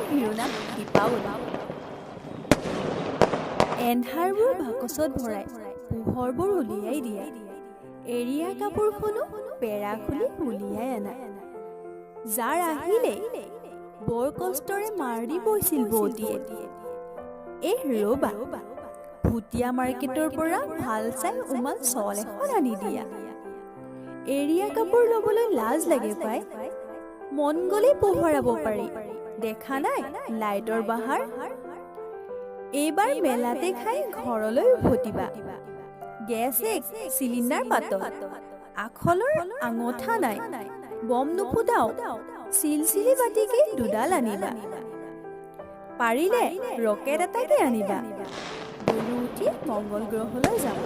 শিৰোনাম দীপাৱলী। এন্ধাৰবোৰ বাকচত ভৰাই পোহৰবোৰ উলিয়াই দিয়া, এৰীয়া কাপোৰখনো পেৰা খুলি উলিয়াই আনা। যাৰ আহিলে বৰ কষ্টৰে মাৰ দি বৈছিল বৌতীয়ে। ৰবা, ভুটীয়া মাৰ্কেটৰ পৰা ভাল চাই উমান চল এখন আনি দিয়া। এৰীয়া কাপোৰ ল'বলৈ লাজ লাগে পাই, মন গ'লেই পোহৰাব পাৰি। দেখা নাই লাইটৰ বাহাৰ? এইবাৰ মেলাতে খাই ঘৰলৈ উভতিবা। গেছ এক চিলিণ্ডাৰ পাতত, আখলৰ আঙঠা নাই, বম নুফুটাও, চিলচিলি বাতিকে দুডাল আনিবা। পাৰিলে ৰকেট এটাকে আনিবা। উঠি মংগল গ্ৰহলৈ যাম।